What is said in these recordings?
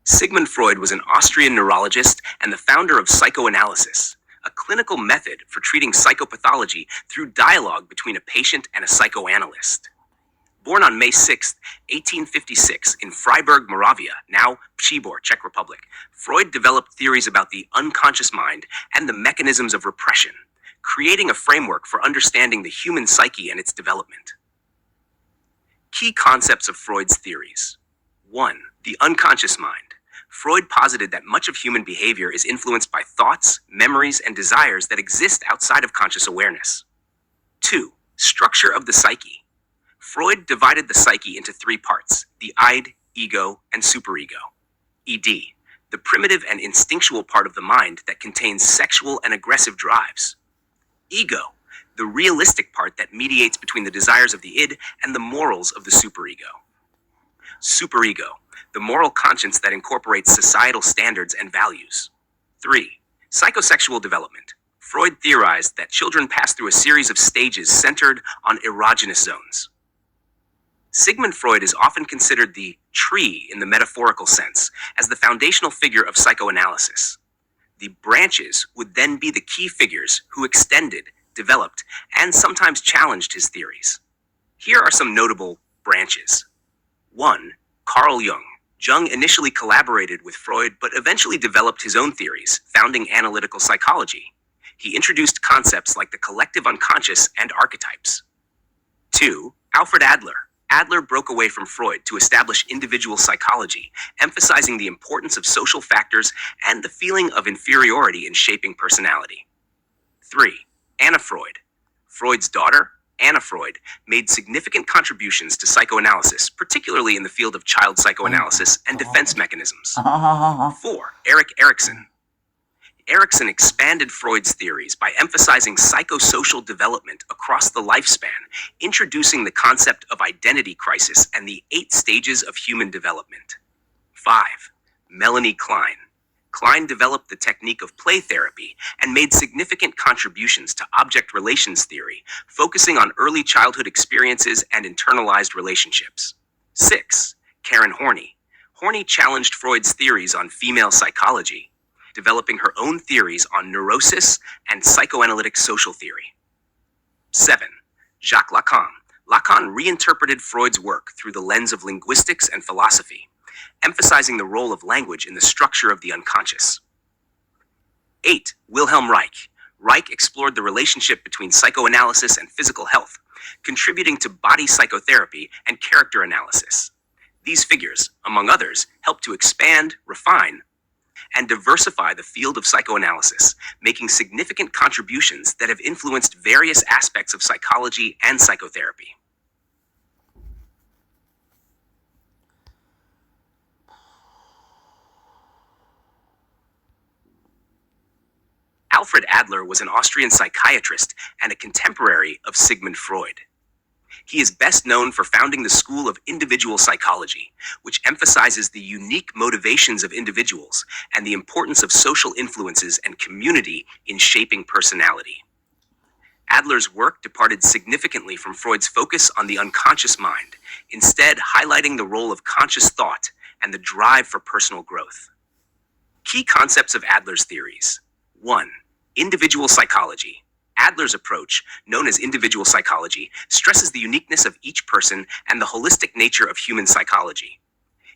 Sigmund Freud was an Austrian neurologist and the founder of psychoanalysis, a clinical method for treating psychopathology through dialogue between a patient and a psychoanalyst. Born on May 6, 1856, in Freiburg, Moravia, now Przybor, Czech Republic, Freud developed theories about the unconscious mind and the mechanisms of repression, creating a framework for understanding the human psyche and its development. Key concepts of Freud's theories. 1. The unconscious mind. Freud posited that much of human behavior is influenced by thoughts, memories, and desires that exist outside of conscious awareness. 2. Structure of the psyche. Freud divided the psyche into three parts: the id, ego, and superego. ED, the primitive and instinctual part of the mind that contains sexual and aggressive drives. Ego, the realistic part that mediates between the desires of the id and the morals of the superego. Superego, the moral conscience that incorporates societal standards and values. 3. Psychosexual development. Freud theorized that children pass through a series of stages centered on erogenous zones. Sigmund Freud is often considered the tree in the metaphorical sense, as the foundational figure of psychoanalysis. The branches would then be the key figures who extended, developed, and sometimes challenged his theories. Here are some notable branches. 1. Carl Jung. Jung initially collaborated with Freud, but eventually developed his own theories, founding analytical psychology. He introduced concepts like the collective unconscious and archetypes. 2. Alfred Adler. Adler broke away from Freud to establish individual psychology, emphasizing the importance of social factors and the feeling of inferiority in shaping personality. 3. Anna Freud. Freud's daughter, Anna Freud, made significant contributions to psychoanalysis, particularly in the field of child psychoanalysis and defense mechanisms. 4. Erik Erikson. Erikson expanded Freud's theories by emphasizing psychosocial development across the lifespan, introducing the concept of identity crisis and the 8 stages of human development. 5. Melanie Klein. Klein developed the technique of play therapy and made significant contributions to object relations theory, focusing on early childhood experiences and internalized relationships. 6. Karen Horney. Horney challenged Freud's theories on female psychology, developing her own theories on neurosis and psychoanalytic social theory. 7. Jacques Lacan. Lacan reinterpreted Freud's work through the lens of linguistics and philosophy, emphasizing the role of language in the structure of the unconscious. 8. Wilhelm Reich. Reich explored the relationship between psychoanalysis and physical health, contributing to body psychotherapy and character analysis. These figures, among others, helped to expand, refine, and diversify the field of psychoanalysis, making significant contributions that have influenced various aspects of psychology and psychotherapy. Alfred Adler was an Austrian psychiatrist and a contemporary of Sigmund Freud. He is best known for founding the school of individual psychology, which emphasizes the unique motivations of individuals and the importance of social influences and community in shaping personality. Adler's work departed significantly from Freud's focus on the unconscious mind, instead highlighting the role of conscious thought and the drive for personal growth. Key concepts of Adler's theories. 1. Individual psychology. Adler's approach, known as individual psychology, stresses the uniqueness of each person and the holistic nature of human psychology.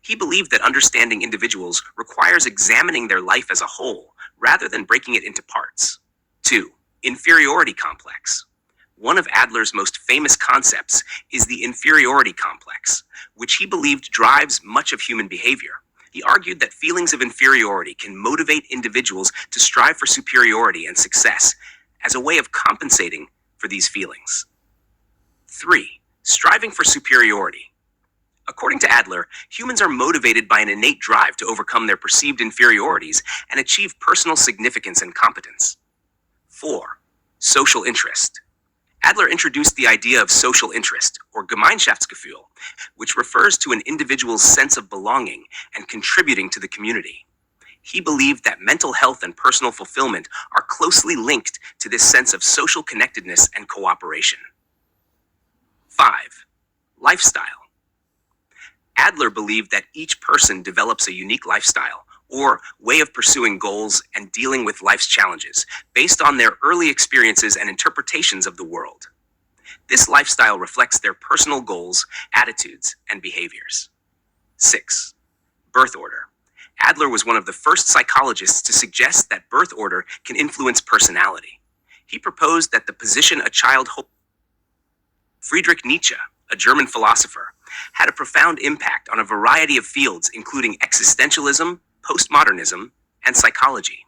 He believed that understanding individuals requires examining their life as a whole, rather than breaking it into parts. 2. Inferiority complex. One of Adler's most famous concepts is the inferiority complex, which he believed drives much of human behavior. He argued that feelings of inferiority can motivate individuals to strive for superiority and success, as a way of compensating for these feelings. 3. Striving for superiority. According to Adler, humans are motivated by an innate drive to overcome their perceived inferiorities and achieve personal significance and competence. 4. Social interest. Adler introduced the idea of social interest, or Gemeinschaftsgefühl, which refers to an individual's sense of belonging and contributing to the community. He believed that mental health and personal fulfillment are closely linked to this sense of social connectedness and cooperation. 5. Lifestyle. Adler believed that each person develops a unique lifestyle or way of pursuing goals and dealing with life's challenges based on their early experiences and interpretations of the world. This lifestyle reflects their personal goals, attitudes, and behaviors. 6. Birth order. Adler was one of the first psychologists to suggest that birth order can influence personality. He proposed that the position a child holds. Friedrich Nietzsche, a German philosopher, had a profound impact on a variety of fields including existentialism, postmodernism, and psychology.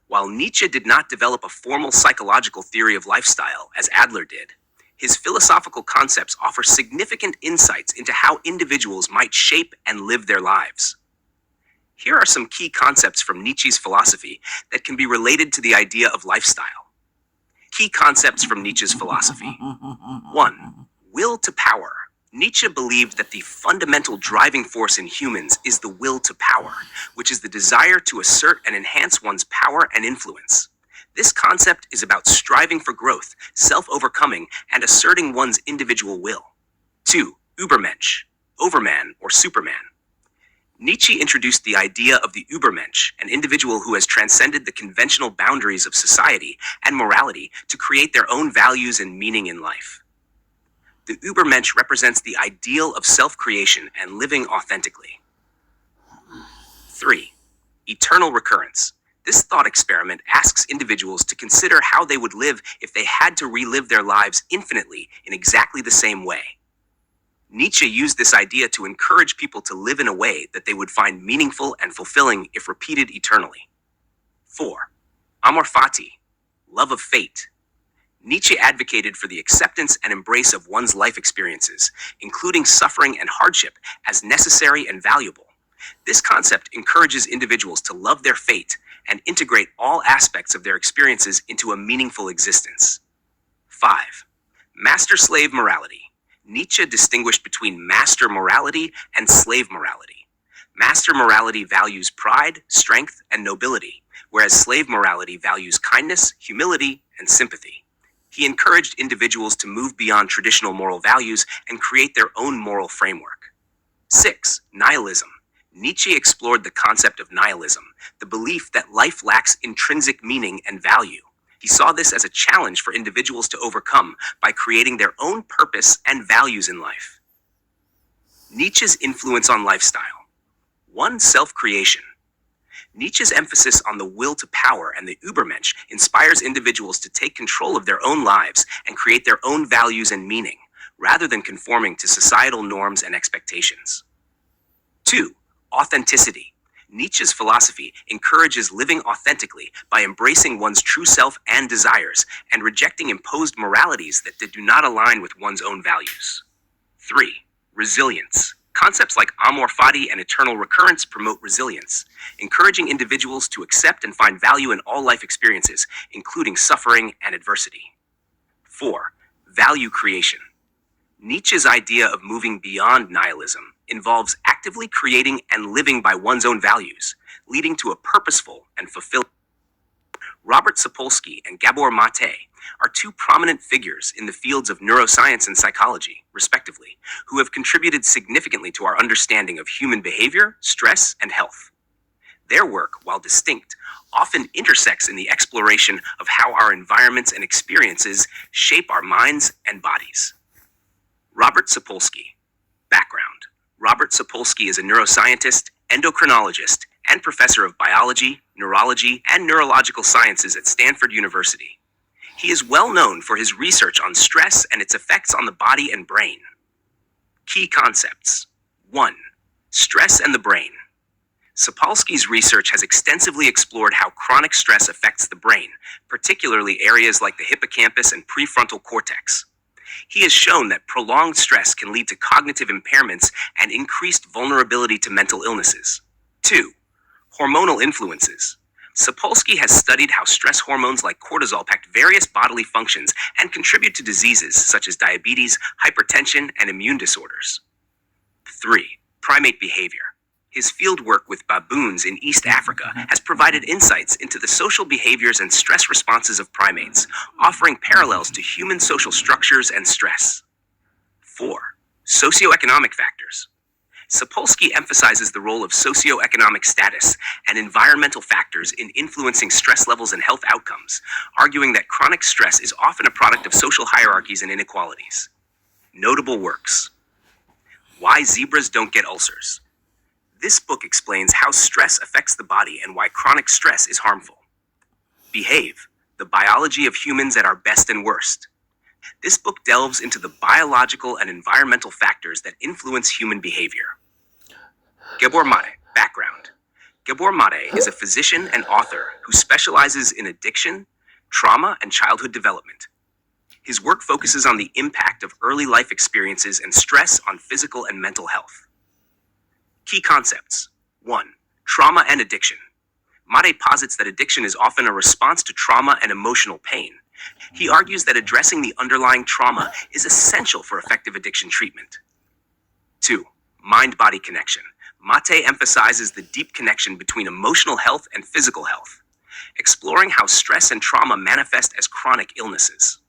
While Nietzsche did not develop a formal psychological theory of lifestyle as Adler did, his philosophical concepts offer significant insights into how individuals might shape and live their lives. Here are some key concepts from Nietzsche's philosophy that can be related to the idea of lifestyle. Key concepts from Nietzsche's philosophy. 1. Will to power. Nietzsche believed that the fundamental driving force in humans is the will to power, which is the desire to assert and enhance one's power and influence. This concept is about striving for growth, self-overcoming, and asserting one's individual will. 2. Übermensch, overman or superman. Nietzsche introduced the idea of the Übermensch, an individual who has transcended the conventional boundaries of society and morality to create their own values and meaning in life. The Übermensch represents the ideal of self-creation and living authentically. 3. Eternal recurrence. This thought experiment asks individuals to consider how they would live if they had to relive their lives infinitely in exactly the same way. Nietzsche used this idea to encourage people to live in a way that they would find meaningful and fulfilling if repeated eternally. 4. Amor fati, love of fate. Nietzsche advocated for the acceptance and embrace of one's life experiences, including suffering and hardship, as necessary and valuable. This concept encourages individuals to love their fate and integrate all aspects of their experiences into a meaningful existence. 5. Master-slave morality. Nietzsche distinguished between master morality and slave morality. Master morality values pride, strength, and nobility, whereas slave morality values kindness, humility, and sympathy. He encouraged individuals to move beyond traditional moral values and create their own moral framework. 6. Nihilism. Nietzsche explored the concept of nihilism, the belief that life lacks intrinsic meaning and value. He saw this as a challenge for individuals to overcome by creating their own purpose and values in life. Nietzsche's influence on lifestyle. 1. Self-creation. Nietzsche's emphasis on the will to power and the Übermensch inspires individuals to take control of their own lives and create their own values and meaning, rather than conforming to societal norms and expectations. 2. Authenticity. Nietzsche's philosophy encourages living authentically by embracing one's true self and desires and rejecting imposed moralities that do not align with one's own values. 3. Resilience. Concepts like amor fati and eternal recurrence promote resilience, encouraging individuals to accept and find value in all life experiences, including suffering and adversity. 4. Value creation. Nietzsche's idea of moving beyond nihilism involves actively creating and living by one's own values, leading to a purposeful and fulfilling. Robert Sapolsky and Gabor Mate are two prominent figures in the fields of neuroscience and psychology, respectively, who have contributed significantly to our understanding of human behavior, stress, and health. Their work, while distinct, often intersects in the exploration of how our environments and experiences shape our minds and bodies. Robert Sapolsky. Background. Robert Sapolsky is a neuroscientist, endocrinologist, and professor of biology, neurology, and neurological sciences at Stanford University. He is well known for his research on stress and its effects on the body and brain. Key concepts. 1. Stress and the brain. Sapolsky's research has extensively explored how chronic stress affects the brain, particularly areas like the hippocampus and prefrontal cortex. He has shown that prolonged stress can lead to cognitive impairments and increased vulnerability to mental illnesses. 2. Hormonal influences. Sapolsky has studied how stress hormones like cortisol impact various bodily functions and contribute to diseases such as diabetes, hypertension, and immune disorders. 3. Primate behavior. His fieldwork with baboons in East Africa has provided insights into the social behaviors and stress responses of primates, offering parallels to human social structures and stress. 4. Socioeconomic factors. Sapolsky emphasizes the role of socioeconomic status and environmental factors in influencing stress levels and health outcomes, arguing that chronic stress is often a product of social hierarchies and inequalities. Notable works: Why Zebras Don't Get Ulcers. This book explains how stress affects the body and why chronic stress is harmful. Behave: The Biology of Humans at Our Best and Worst. This book delves into the biological and environmental factors that influence human behavior. Gabor Mate. Background: Gabor Mate is a physician and author who specializes in addiction, trauma, and childhood development. His work focuses on the impact of early life experiences and stress on physical and mental health. Key concepts. 1. Trauma and addiction. Mate posits that addiction is often a response to trauma and emotional pain. He argues that addressing the underlying trauma is essential for effective addiction treatment. 2. Mind-body connection. Mate emphasizes the deep connection between emotional health and physical health, exploring how stress and trauma manifest as chronic illnesses.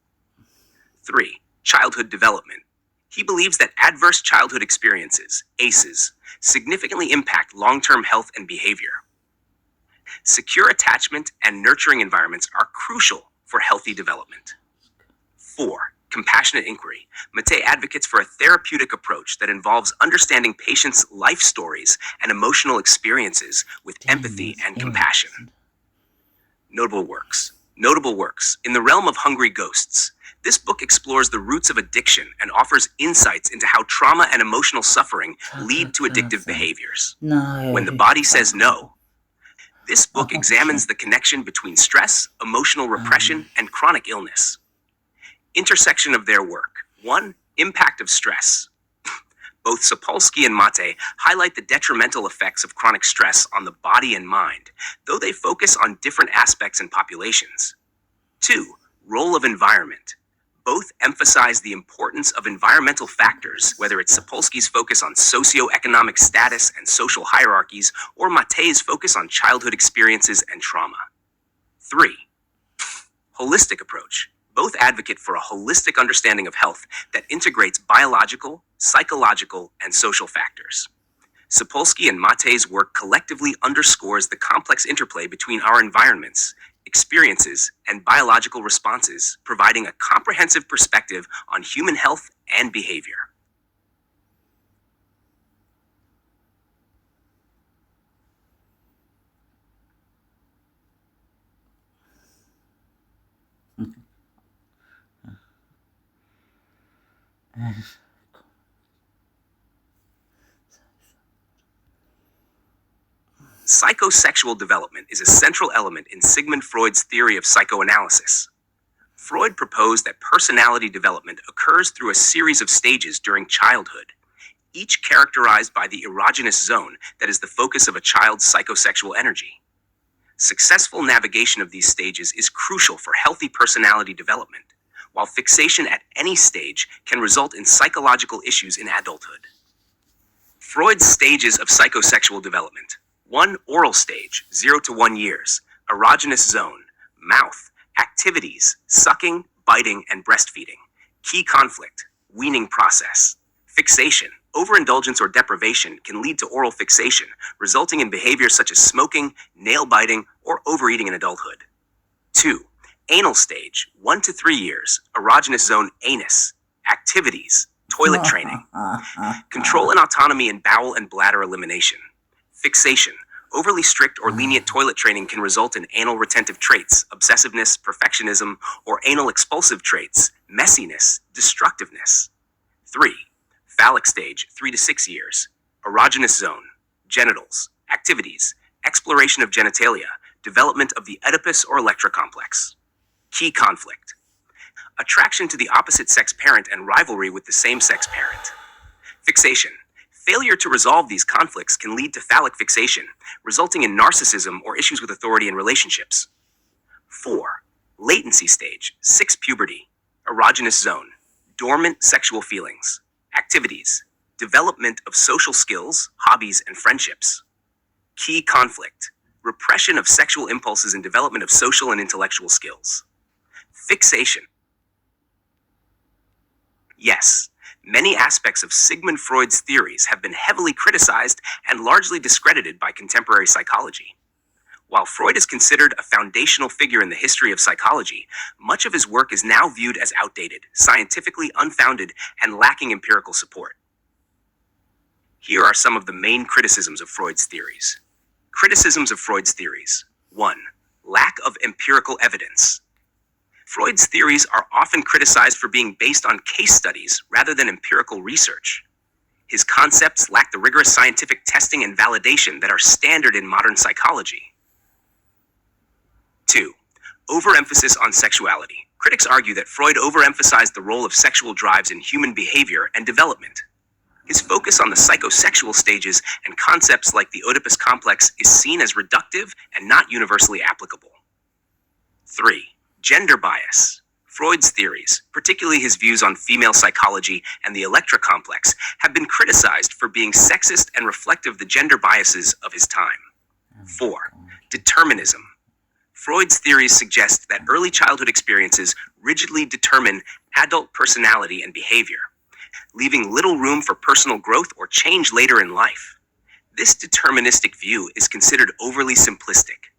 3. Childhood development. He believes that adverse childhood experiences, ACEs, significantly impact long-term health and behavior. Secure attachment and nurturing environments are crucial for healthy development. 4. Compassionate inquiry. Mate advocates for a therapeutic approach that involves understanding patients' life stories and emotional experiences with empathy and compassion. Notable works. In the realm of Hungry Ghosts, this book explores the roots of addiction and offers insights into how trauma and emotional suffering lead to addictive behaviors. When the Body Says No. This book examines the connection between stress, emotional repression, and chronic illness. Intersection of their work. 1. Impact of stress. Both Sapolsky and Mate highlight the detrimental effects of chronic stress on the body and mind, though they focus on different aspects and populations. 2. Role of environment. Both emphasize the importance of environmental factors, whether it's Sapolsky's focus on socioeconomic status and social hierarchies, or Mate's focus on childhood experiences and trauma. 3. Holistic approach. Both advocate for a holistic understanding of health that integrates biological, psychological, and social factors. Sapolsky and Mate's work collectively underscores the complex interplay between our environments, experiences, and biological responses, providing a comprehensive perspective on human health and behavior. Psychosexual development is a central element in Sigmund Freud's theory of psychoanalysis. Freud proposed that personality development occurs through a series of stages during childhood, each characterized by the erogenous zone that is the focus of a child's psychosexual energy. Successful navigation of these stages is crucial for healthy personality development, while fixation at any stage can result in psychological issues in adulthood. Freud's stages of psychosexual development. 1. Oral stage, 0 to 1 years, erogenous zone, mouth, activities, sucking, biting, and breastfeeding. Key conflict, weaning process. Fixation, overindulgence or deprivation can lead to oral fixation, resulting in behaviors such as smoking, nail biting, or overeating in adulthood. 2. Anal stage, 1 to 3 years, erogenous zone, anus, activities, toilet training. Control and autonomy in bowel and bladder elimination. Fixation. Overly strict or lenient toilet training can result in anal retentive traits, obsessiveness, perfectionism, or anal expulsive traits, messiness, destructiveness. 3. Phallic stage, 3 to 6 years. Erogenous zone, genitals, activities, exploration of genitalia, development of the Oedipus or Electra complex. Key conflict. Attraction to the opposite sex parent and rivalry with the same sex parent. Fixation. Failure to resolve these conflicts can lead to phallic fixation, resulting in narcissism or issues with authority in relationships. 4. Latency stage, 6 puberty, erogenous zone, dormant sexual feelings, activities, development of social skills, hobbies, and friendships. Key conflict, repression of sexual impulses and development of social and intellectual skills. Fixation. Yes, Many aspects of Sigmund Freud's theories have been heavily criticized and largely discredited by contemporary psychology. While Freud is considered a foundational figure in the history of psychology, much of his work is now viewed as outdated, scientifically unfounded, and lacking empirical support. Here are some of the main criticisms of Freud's theories. Criticisms of Freud's theories. 1. Lack of empirical evidence. Freud's theories are often criticized for being based on case studies rather than empirical research. His concepts lack the rigorous scientific testing and validation that are standard in modern psychology. 2. Overemphasis on sexuality. Critics argue that Freud overemphasized the role of sexual drives in human behavior and development. His focus on the psychosexual stages and concepts like the Oedipus complex is seen as reductive and not universally applicable. 3. Gender bias. Freud's theories, particularly his views on female psychology and the Electra complex, have been criticized for being sexist and reflective of the gender biases of his time. 4. Determinism. Freud's theories suggest that early childhood experiences rigidly determine adult personality and behavior, leaving little room for personal growth or change later in life. This deterministic view is considered overly simplistic.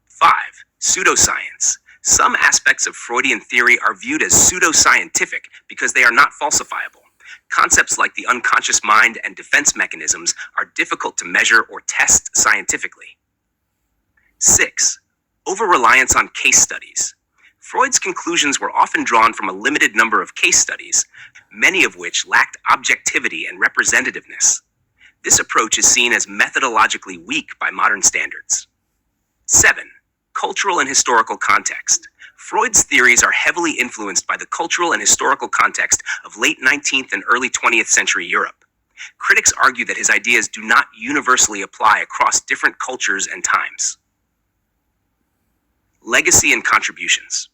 5. Pseudoscience. Some aspects of Freudian theory are viewed as pseudoscientific because they are not falsifiable. Concepts like the unconscious mind and defense mechanisms are difficult to measure or test scientifically. 6. Over-reliance on case studies. Freud's conclusions were often drawn from a limited number of case studies, many of which lacked objectivity and representativeness. This approach is seen as methodologically weak by modern standards. 7. Cultural and historical context. Freud's theories are heavily influenced by the cultural and historical context of late 19th and early 20th century Europe. Critics argue that his ideas do not universally apply across different cultures and times. Legacy and contributions.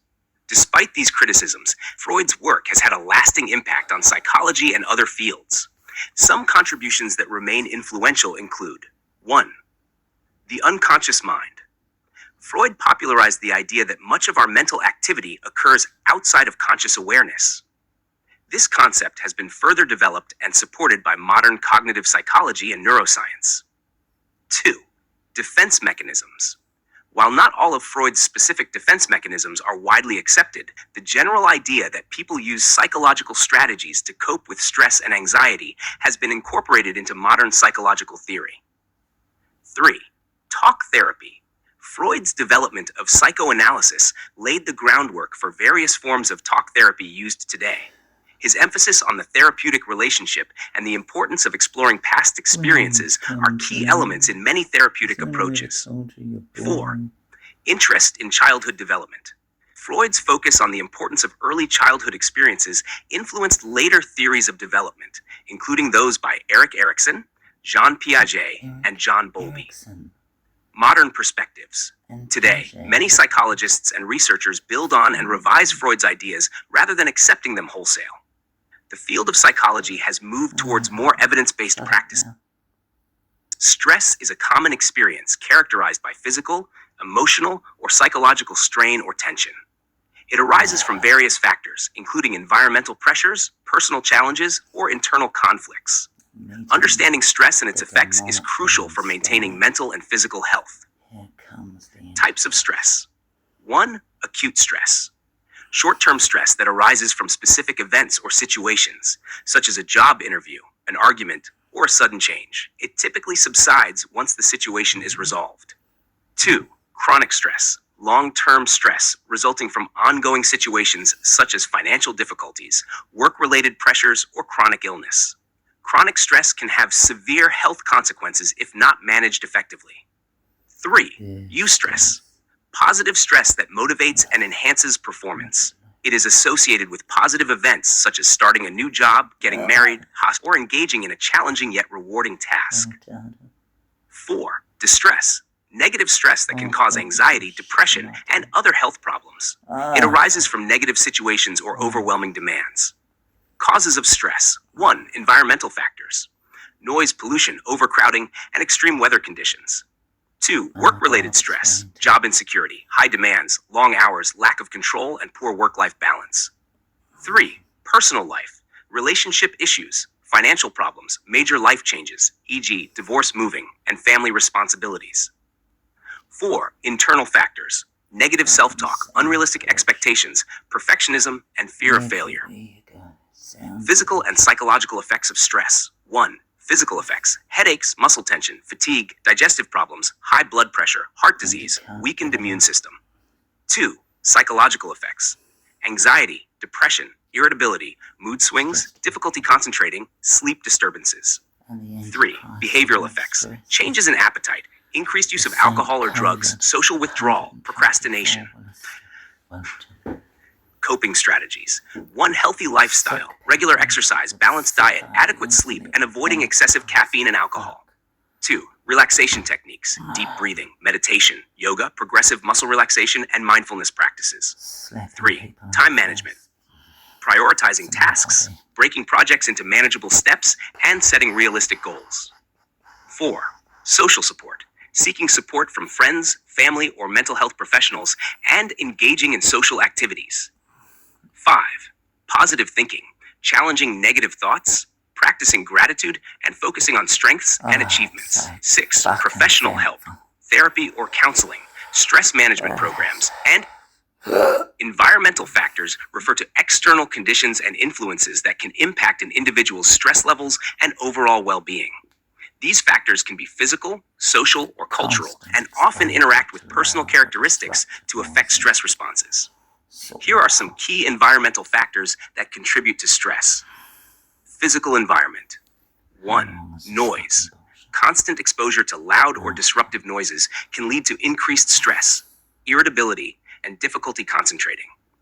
Despite these criticisms, Freud's work has had a lasting impact on psychology and other fields. Some contributions that remain influential include: 1. The unconscious mind. Freud popularized the idea that much of our mental activity occurs outside of conscious awareness. This concept has been further developed and supported by modern cognitive psychology and neuroscience. 2. Defense mechanisms. While not all of Freud's specific defense mechanisms are widely accepted, the general idea that people use psychological strategies to cope with stress and anxiety has been incorporated into modern psychological theory. 3. Talk therapy. Freud's development of psychoanalysis laid the groundwork for various forms of talk therapy used today. His emphasis on the therapeutic relationship and the importance of exploring past experiences are key elements in many therapeutic approaches. 4. Interest in childhood development. Freud's focus on the importance of early childhood experiences influenced later theories of development, including those by Erik Erikson, Jean Piaget, and John Bowlby. Modern perspectives. Today, many psychologists and researchers build on and revise Freud's ideas rather than accepting them wholesale. The field of psychology has moved towards more evidence-based practices. Stress is a common experience characterized by physical, emotional, or psychological strain or tension. It arises from various factors, including environmental pressures, personal challenges, or internal conflicts. Understanding stress and its effects is crucial for maintaining mental and physical health. Types of stress. 1. Acute stress. Short-term stress that arises from specific events or situations, such as a job interview, an argument, or a sudden change. It typically subsides once the situation is resolved. 2. Chronic stress. Long-term stress resulting from ongoing situations such as financial difficulties, work-related pressures, or chronic illness. Chronic stress can have severe health consequences if not managed effectively. 3. Eustress. Positive stress that motivates and enhances performance. It is associated with positive events such as starting a new job, getting married, or engaging in a challenging yet rewarding task. 4. Distress. Negative stress that can cause anxiety, depression, and other health problems. It arises from negative situations or overwhelming demands. Causes of stress. 1. Environmental factors. Noise pollution, overcrowding, and extreme weather conditions. 2. Work-related stress. Job insecurity, high demands, long hours, lack of control, and poor work-life balance. 3. Personal life. Relationship issues, financial problems, major life changes, e.g., divorce, moving, and family responsibilities. 4. Internal factors, negative self-talk, unrealistic expectations, perfectionism, and fear of failure. Physical and psychological effects of stress. 1. Physical effects, headaches, muscle tension, fatigue, digestive problems, high blood pressure, heart disease, weakened immune system. 2. Psychological effects, anxiety, depression, irritability, mood swings, difficulty concentrating, sleep disturbances. 3. Behavioral effects, changes in appetite, increased use of alcohol or drugs, social withdrawal, procrastination. Coping strategies. 1. Healthy lifestyle, regular exercise, balanced diet, adequate sleep, and avoiding excessive caffeine and alcohol. 2. Relaxation techniques, deep breathing, meditation, yoga, progressive muscle relaxation, and mindfulness practices. 3. Time management, prioritizing tasks, breaking projects into manageable steps, and setting realistic goals. 4. Social support, seeking support from friends, family, or mental health professionals, and engaging in social activities. 5. Positive thinking, challenging negative thoughts, practicing gratitude, and focusing on strengths and achievements. 6. Professional help, therapy or counseling, stress management programs, and environmental factors refer to external conditions and influences that can impact an individual's stress levels and overall well-being. These factors can be physical, social, or cultural, and often interact with personal characteristics to affect stress responses. Here are some key environmental factors that contribute to stress. Physical environment. 1. Noise. Constant exposure to loud or disruptive noises can lead to increased stress, irritability, and difficulty concentrating.